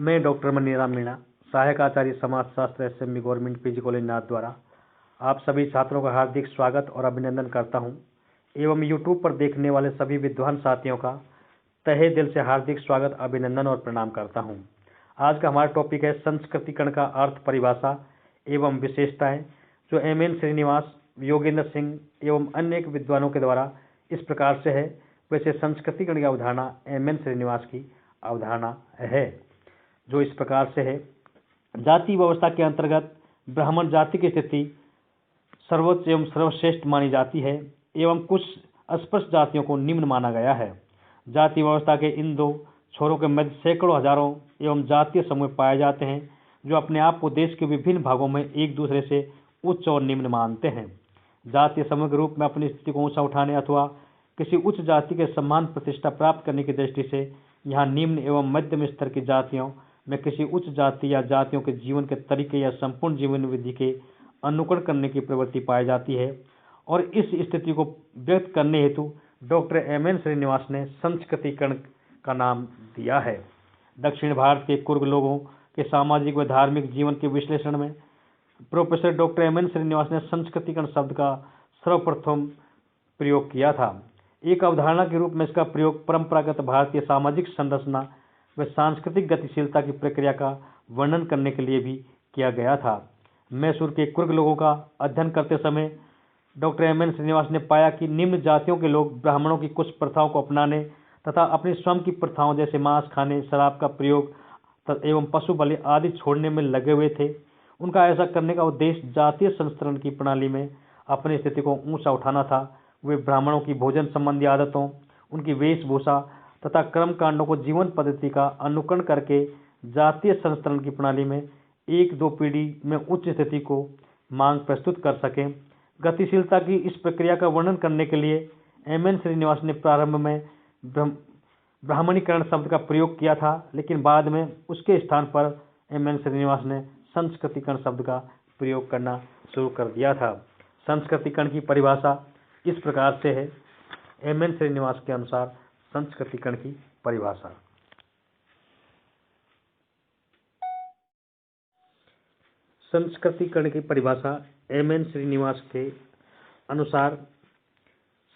मैं डॉक्टर मनीराम मीणा, सहायक आचार्य समाजशास्त्र एसएमबी गवर्नमेंट पीजी कॉलेज नाथ द्वारा आप सभी छात्रों का हार्दिक स्वागत और अभिनंदन करता हूं एवं यूट्यूब पर देखने वाले सभी विद्वान साथियों का तहे दिल से हार्दिक स्वागत, अभिनंदन और प्रणाम करता हूं। आज का हमारा टॉपिक है संस्कृतिकरण का अर्थ, परिभाषा एवं विशेषताएं, जो एम.एन. श्रीनिवास, योगेंद्र सिंह एवं अन्य विद्वानों के द्वारा इस प्रकार से है। वैसे संस्कृतिकरण की अवधारणा एम.एन. श्रीनिवास की अवधारणा है, जो इस प्रकार से है। जाति व्यवस्था के अंतर्गत ब्राह्मण जाति की स्थिति सर्वोच्च एवं सर्वश्रेष्ठ मानी जाती है एवं कुछ अस्पृश्य जातियों को निम्न माना गया है। जाति व्यवस्था के इन दो छोरों के मध्य सैकड़ों हजारों एवं जातीय समूह पाए जाते हैं, जो अपने आप को देश के विभिन्न भागों में एक दूसरे से उच्च और निम्न मानते हैं। जातीय समूह के रूप में अपनी स्थिति को ऊंचा उठाने अथवा किसी उच्च जाति के सम्मान प्रतिष्ठा प्राप्त करने की दृष्टि से यहाँ निम्न एवं मध्यम स्तर की जातियों में किसी उच्च जाति या जातियों के जीवन के तरीके या संपूर्ण जीवन विधि के अनुकरण करने की प्रवृत्ति पाई जाती है। और इस स्थिति को व्यक्त करने हेतु डॉक्टर एम.एन. श्रीनिवास ने संस्कृतिकरण का नाम दिया है। दक्षिण भारत के कुर्ग लोगों के सामाजिक व धार्मिक जीवन के विश्लेषण में प्रोफेसर डॉक्टर एम.एन. श्रीनिवास ने संस्कृतिकरण शब्द का सर्वप्रथम प्रयोग किया था। एक अवधारणा के रूप में इसका प्रयोग परंपरागत भारतीय सामाजिक संरचना व सांस्कृतिक गतिशीलता की प्रक्रिया का वर्णन करने के लिए भी किया गया था। मैसूर के कुर्ग लोगों का अध्ययन करते समय डॉक्टर एम.एन. श्रीनिवास ने पाया कि निम्न जातियों के लोग ब्राह्मणों की कुछ प्रथाओं को अपनाने तथा अपनी स्वयं की प्रथाओं जैसे मांस खाने, शराब का प्रयोग एवं पशु बलि आदि छोड़ने में लगे हुए थे। उनका ऐसा करने का उद्देश्य जातीय संस्करण की प्रणाली में अपनी स्थिति को ऊंचा उठाना था। वे ब्राह्मणों की भोजन संबंधी आदतों, उनकी वेशभूषा तथा कर्म कांडों को जीवन पद्धति का अनुकरण करके जातीय संस्करण की प्रणाली में एक दो पीढ़ी में उच्च स्थिति को मांग प्रस्तुत कर सकें। गतिशीलता की इस प्रक्रिया का वर्णन करने के लिए एम.एन. श्रीनिवास ने प्रारंभ में ब्राह्मणीकरण शब्द का प्रयोग किया था, लेकिन बाद में उसके स्थान पर एम.एन. श्रीनिवास ने संस्कृतिकरण शब्द का प्रयोग करना शुरू कर दिया था। संस्कृतिकरण की परिभाषा इस प्रकार से है। एम.एन. श्रीनिवास के अनुसार संस्कृतिकरण की परिभाषा, संस्कृतिकरण की परिभाषा एम.एन. श्रीनिवास के अनुसार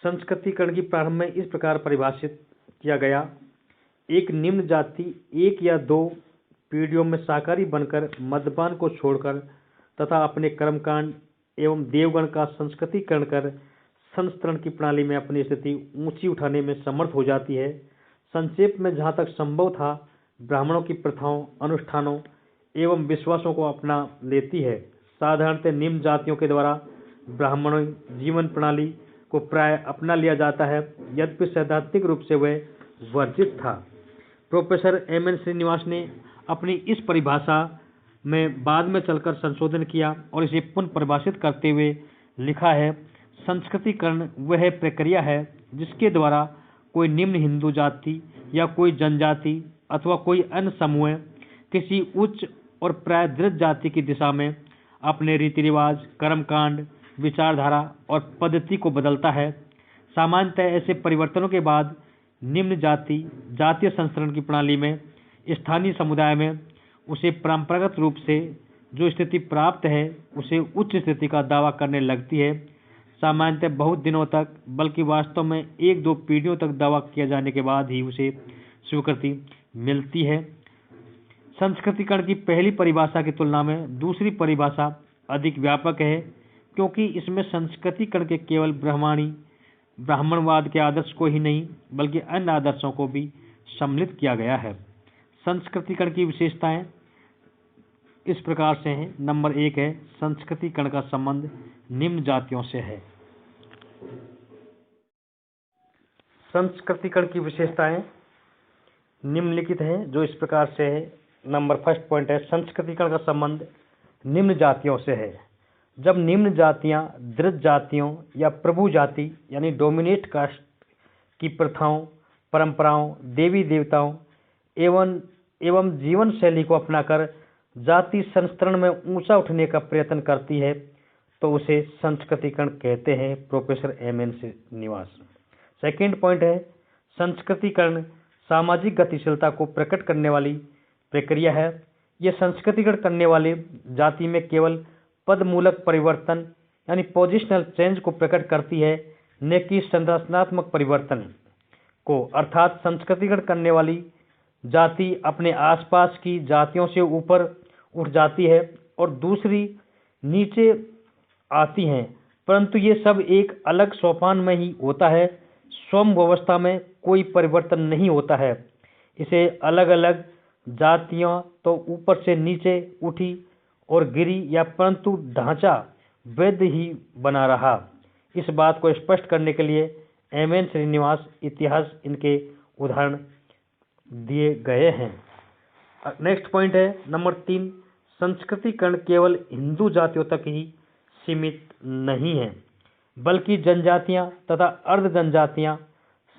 संस्कृतिकरण की प्रारंभ में इस प्रकार परिभाषित किया गया। एक निम्न जाति एक या दो पीढ़ियों में शाकाहारी बनकर मद्यपान को छोड़कर तथा अपने कर्मकांड एवं देवगण का संस्कृतिकरण कर संस्करण की प्रणाली में अपनी स्थिति ऊंची उठाने में समर्थ हो जाती है। संक्षेप में जहाँ तक संभव था, ब्राह्मणों की प्रथाओं, अनुष्ठानों एवं विश्वासों को अपना लेती है। साधारणतः निम्न जातियों के द्वारा ब्राह्मणों जीवन प्रणाली को प्राय अपना लिया जाता है, यद्यपि सैद्धांतिक रूप से वह वर्जित था। Professor M N. श्रीनिवास ने अपनी इस परिभाषा में बाद में चलकर संशोधन किया और इसे पुनः परिभाषित करते हुए लिखा है, संस्कृतिकरण वह प्रक्रिया है जिसके द्वारा कोई निम्न हिंदू जाति या कोई जनजाति अथवा कोई अन्य समूह किसी उच्च और प्राय दृढ़ जाति की दिशा में अपने रीति रिवाज, कर्मकांड, विचारधारा और पद्धति को बदलता है। सामान्यतः ऐसे परिवर्तनों के बाद निम्न जाति जातीय संस्करण की प्रणाली में स्थानीय समुदाय में उसे परंपरागत रूप से जो स्थिति प्राप्त है उसे उच्च स्थिति का दावा करने लगती है। सामान्यतः बहुत दिनों तक, बल्कि वास्तव में एक दो पीढ़ियों तक दावा किया जाने के बाद ही उसे स्वीकृति मिलती है। संस्कृतिकरण की पहली परिभाषा की तुलना में दूसरी परिभाषा अधिक व्यापक है, क्योंकि इसमें संस्कृतिकरण के केवल ब्राह्मणवाद के आदर्श को ही नहीं बल्कि अन्य आदर्शों को भी सम्मिलित किया गया है। संस्कृतिकरण की विशेषताएं इस प्रकार से हैं। नंबर 1 है, संस्कृतिकरण का संबंध निम्न जातियों से है। संस्कृतिकरण की विशेषताएं निम्नलिखित हैं, जो इस प्रकार से है। नंबर 1 पॉइंट है, संस्कृतिकरण का संबंध निम्न जातियों से है। जब निम्न जातियां दृढ़ जातियों या प्रभु जाति यानी डोमिनेट कास्ट की प्रथाओं, परंपराओं, देवी देवताओं एवं जीवन शैली को अपनाकर जाति संस्करण में ऊंचा उठने का प्रयत्न करती है, तो उसे संस्कृतिकरण कहते हैं। Professor M N. Srinivas. Second point है, संस्कृतिकरण सामाजिक गतिशीलता को प्रकट करने वाली प्रक्रिया है। यह संस्कृतिकरण करने वाले जाति में केवल पदमूलक परिवर्तन यानी पोजिशनल चेंज को प्रकट करती है, न कि संरचनात्मक परिवर्तन को। अर्थात संस्कृतिकरण करने वाली जाति अपने आसपास की जातियों से ऊपर उठ जाती है और दूसरी नीचे आती हैं, परंतु ये सब एक अलग सोपान में ही होता है। स्वयं व्यवस्था में कोई परिवर्तन नहीं होता है। इसे अलग अलग जातियां तो ऊपर से नीचे उठी और गिरी या परंतु ढांचा वैध ही बना रहा। इस बात को स्पष्ट करने के लिए एम.एन. श्रीनिवास इतिहास इनके उदाहरण दिए गए हैं। नेक्स्ट पॉइंट है नंबर 3, संस्कृतिकरण केवल हिंदू जातियों तक ही सीमित नहीं है, बल्कि जनजातियां तथा अर्ध जनजातियां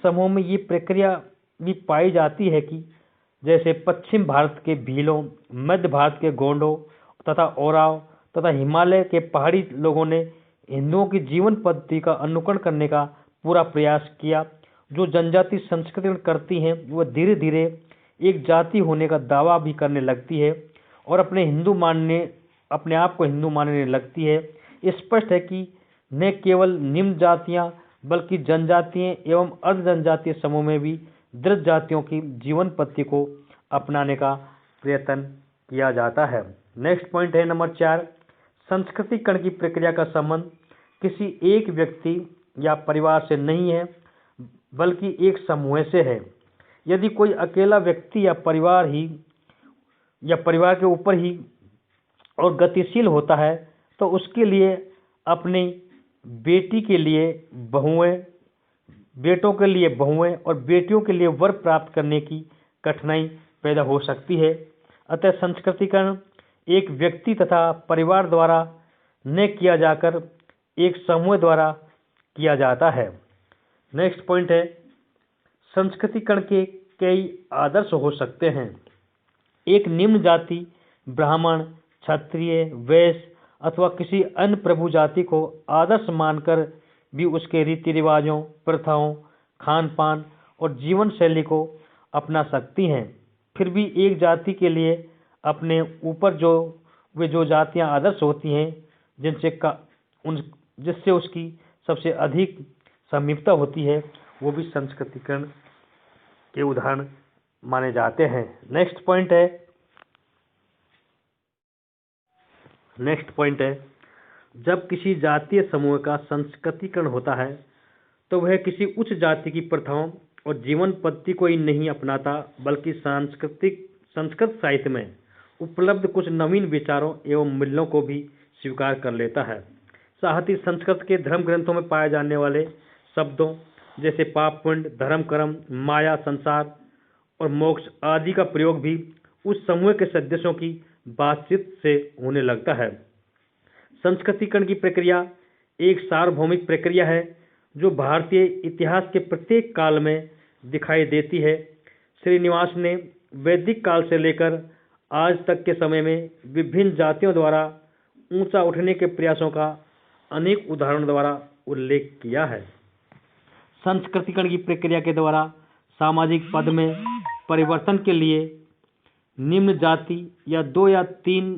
समूह में ये प्रक्रिया भी पाई जाती है कि जैसे पश्चिम भारत के भीलों, मध्य भारत के गोंडों तथा ओराव तथा हिमालय के पहाड़ी लोगों ने हिंदुओं की जीवन पद्धति का अनुकरण करने का पूरा प्रयास किया। जो जनजाति संस्कृतिकरण करती हैं वह धीरे धीरे एक जाति होने का दावा भी करने लगती है और अपने आप को हिंदू मानने लगती है। स्पष्ट है कि न केवल निम्न जातियां बल्कि जनजातीय एवं अर्ध जनजातीय समूह में भी दृढ़ जातियों की जीवन पद्धति को अपनाने का प्रयत्न किया जाता है। नेक्स्ट पॉइंट है नंबर 4, संस्कृतिकरण की प्रक्रिया का संबंध किसी एक व्यक्ति या परिवार से नहीं है, बल्कि एक समूह से है। यदि कोई अकेला व्यक्ति या परिवार के ऊपर ही और गतिशील होता है तो उसके लिए अपनी बेटी के लिए बहुएं, बेटों के लिए बहुएं और बेटियों के लिए वर प्राप्त करने की कठिनाई पैदा हो सकती है। अतः संस्कृतिकरण एक व्यक्ति तथा परिवार द्वारा न किया जाकर एक समूह द्वारा किया जाता है। नेक्स्ट पॉइंट है संस्कृतिकरण के कई आदर्श हो सकते हैं। एक निम्न जाति ब्राह्मण, क्षत्रिय, वैश्य अथवा किसी अन्य प्रभु जाति को आदर्श मानकर भी उसके रीति रिवाजों, प्रथाओं, खान पान और जीवन शैली को अपना सकती हैं। फिर भी एक जाति के लिए अपने ऊपर जो जातियां आदर्श होती हैं जिससे उसकी सबसे अधिक समीपता होती है, वो भी संस्कृतिकरण के उदाहरण माने जाते हैं। नेक्स्ट पॉइंट है जब किसी जातीय समूह का संस्कृतिकरण होता है तो वह किसी उच्च जाति की प्रथाओं और जीवन पद्धति को ही नहीं अपनाता, बल्कि संस्कृत साहित्य में उपलब्ध कुछ नवीन विचारों एवं मूल्यों को भी स्वीकार कर लेता है। साथ ही संस्कृत के धर्म ग्रंथों में पाए जाने वाले शब्दों जैसे पाप पुण्य, धर्म कर्म, माया, संसार और मोक्ष आदि का प्रयोग भी उस समूह के सदस्यों की बातचीत से होने लगता है। संस्कृतिकरण की प्रक्रिया एक सार्वभौमिक प्रक्रिया है जो भारतीय इतिहास के प्रत्येक काल में दिखाई देती है। श्रीनिवास ने वैदिक काल से लेकर आज तक के समय में विभिन्न जातियों द्वारा ऊंचा उठने के प्रयासों का अनेक उदाहरणों द्वारा उल्लेख किया है। संस्कृतिकरण की प्रक्रिया के द्वारा सामाजिक पद में परिवर्तन के लिए निम्न जाति या 2 या 3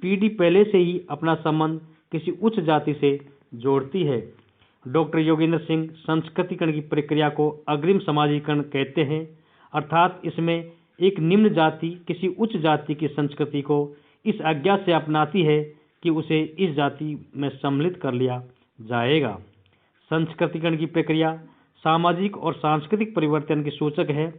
पीढ़ी पहले से ही अपना संबंध किसी उच्च जाति से जोड़ती है। डॉक्टर योगेंद्र सिंह संस्कृतिकरण की प्रक्रिया को अग्रिम समाजीकरण कहते हैं, अर्थात इसमें एक निम्न जाति किसी उच्च जाति की संस्कृति को इस आज्ञा से अपनाती है कि उसे इस जाति में सम्मिलित कर लिया जाएगा। संस्कृतिकरण की प्रक्रिया सामाजिक और सांस्कृतिक परिवर्तन की सूचक है।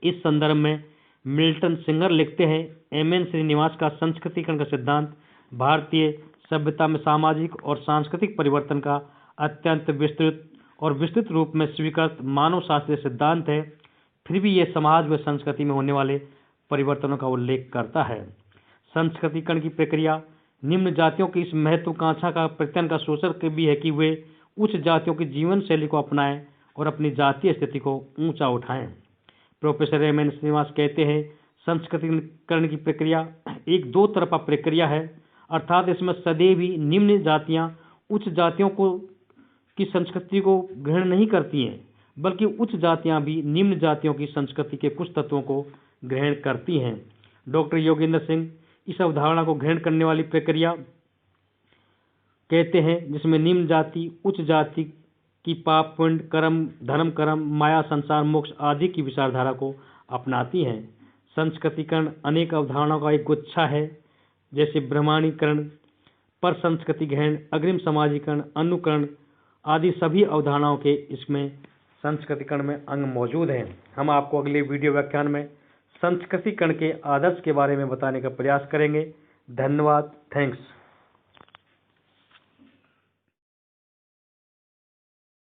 इस संदर्भ में मिल्टन सिंगर लिखते हैं, एम.एन. श्रीनिवास का संस्कृतिकरण का सिद्धांत भारतीय सभ्यता में सामाजिक और सांस्कृतिक परिवर्तन का अत्यंत विस्तृत रूप में स्वीकृत मानव शास्त्रीय सिद्धांत है। फिर भी यह समाज व संस्कृति में होने वाले परिवर्तनों का उल्लेख करता है। संस्कृतिकरण की प्रक्रिया निम्न जातियों की इस महत्वाकांक्षा का प्रत्ययन का सूचक भी है कि वे उच्च जातियों की जीवन शैली को अपनाएं और अपनी जातीय स्थिति को ऊंचा उठाएं। Professor M N. श्रीनिवास कहते हैं, संस्कृतिकरण की प्रक्रिया एक 2 तरफा प्रक्रिया है, अर्थात इसमें सदैव ही निम्न जातियां उच्च जातियों की संस्कृति को ग्रहण नहीं करती हैं, बल्कि उच्च जातियां भी निम्न जातियों की संस्कृति के कुछ तत्वों को ग्रहण करती हैं। डॉक्टर योगेंद्र सिंह इस अवधारणा को ग्रहण करने वाली प्रक्रिया कहते हैं जिसमें निम्न जाति उच्च जाति की पाप पुण्य कर्म धर्म कर्म माया संसार मोक्ष आदि की विचारधारा को अपनाती हैं। संस्कृतिकरण अनेक अवधारणाओं का एक गुच्छा है, जैसे ब्राह्मणीकरण, पर संस्कृति ग्रहण, अग्रिम समाजीकरण, अनुकरण आदि सभी अवधारणाओं के इसमें संस्कृतिकरण में अंग मौजूद हैं। हम आपको अगले वीडियो व्याख्यान में संस्कृतिकरण के आदर्श के बारे में बताने का प्रयास करेंगे। धन्यवाद। थैंक्स।